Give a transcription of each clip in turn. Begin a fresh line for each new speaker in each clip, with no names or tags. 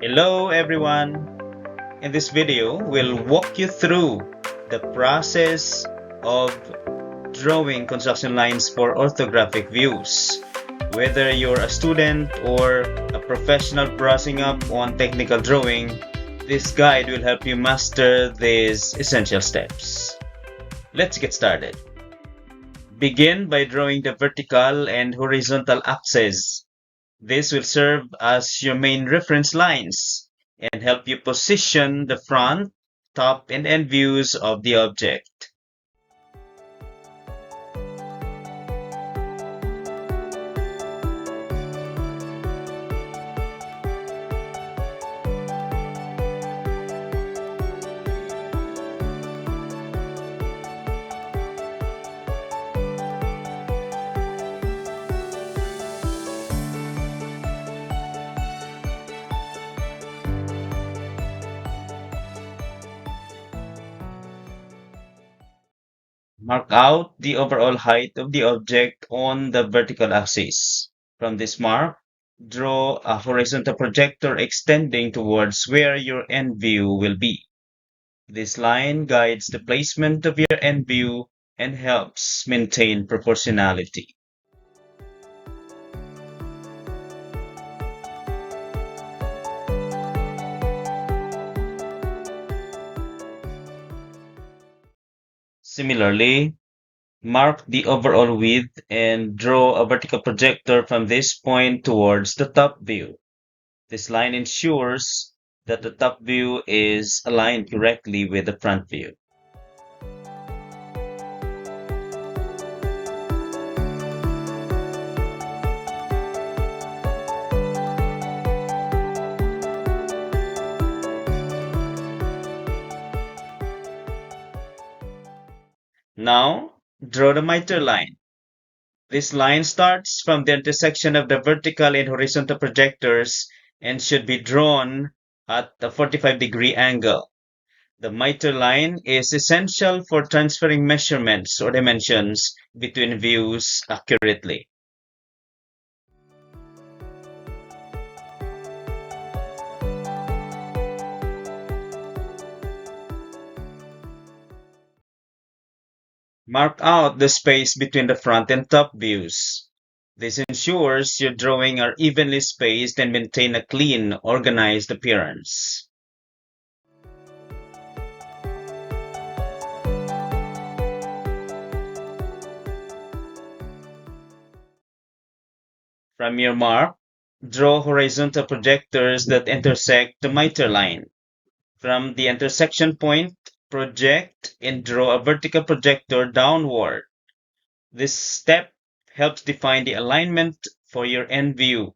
Hello everyone! In this video, we'll walk you through the process of drawing construction lines for orthographic views. Whether you're a student or a professional brushing up on technical drawing, this guide will help you master these essential steps. Let's get started. Begin by drawing the vertical and horizontal axes. This will serve as your main reference lines and help you position the front, top, and end views of the object. Mark out the overall height of the object on the vertical axis. From this mark, draw a horizontal projector extending towards where your end view will be. This line guides the placement of your end view and helps maintain proportionality. Similarly, mark the overall width and draw a vertical projector from this point towards the top view. This line ensures that the top view is aligned correctly with the front view. Now, draw the miter line. This line starts from the intersection of the vertical and horizontal projectors and should be drawn at a 45-degree angle. The miter line is essential for transferring measurements or dimensions between views accurately. Mark out the space between the front and top views. This ensures your drawings are evenly spaced and maintain a clean, organized appearance. From your mark, draw horizontal projectors that intersect the miter line. From the intersection point, project and draw a vertical projector downward. This step helps define the alignment for your end view.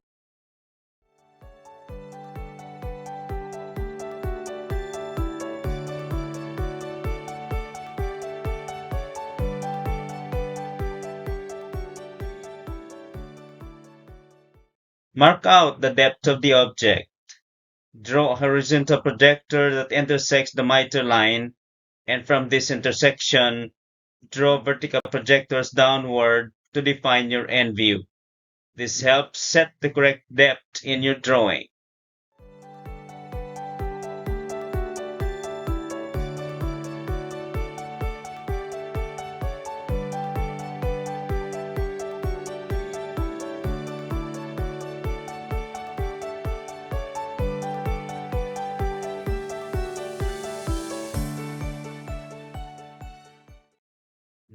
Mark out the depth of the object. Draw a horizontal projector that intersects the miter line, and from this intersection, draw vertical projectors downward to define your end view. This helps set the correct depth in your drawing.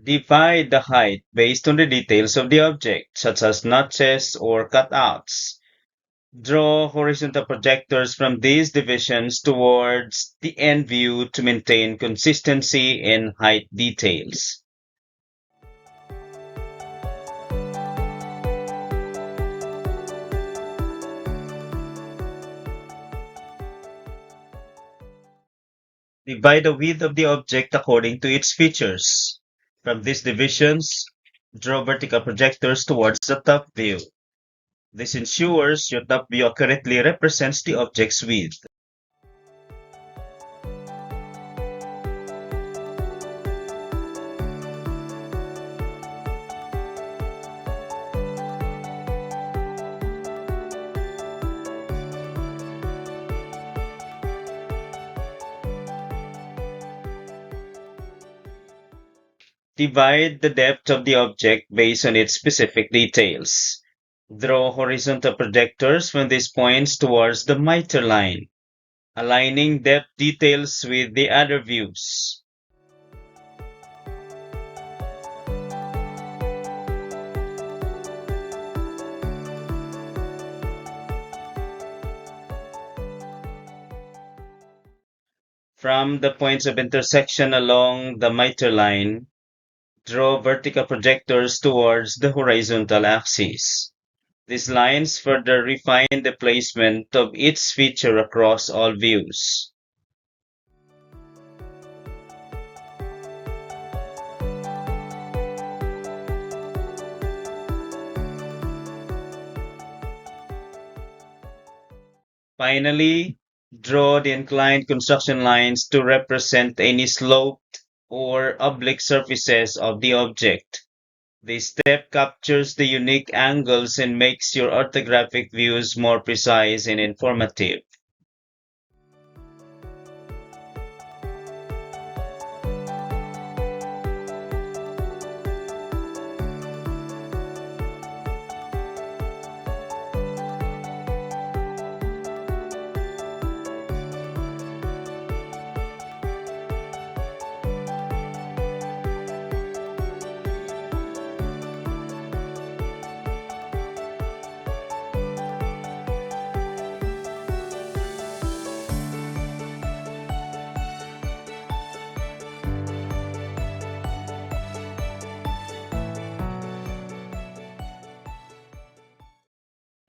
Divide the height based on the details of the object, such as notches or cutouts. Draw horizontal projectors from these divisions towards the end view to maintain consistency in height details. Divide the width of the object according to its features. From these divisions, draw vertical projectors towards the top view. This ensures your top view accurately represents the object's width. Divide the depth of the object based on its specific details. Draw horizontal projectors from these points towards the miter line, aligning depth details with the other views. From the points of intersection along the miter line, draw vertical projectors towards the horizontal axis. These lines further refine the placement of each feature across all views. Finally, draw the inclined construction lines to represent any sloped or oblique surfaces of the object. This step captures the unique angles and makes your orthographic views more precise and informative.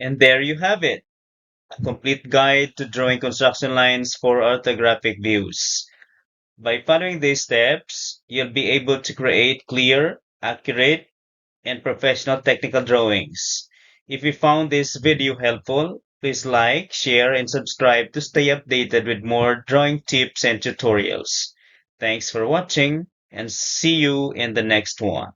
And there you have it, a complete guide to drawing construction lines for orthographic views. By following these steps, you'll be able to create clear, accurate, and professional technical drawings. If you found this video helpful, please like, share, and subscribe to stay updated with more drawing tips and tutorials. Thanks for watching, and see you in the next one.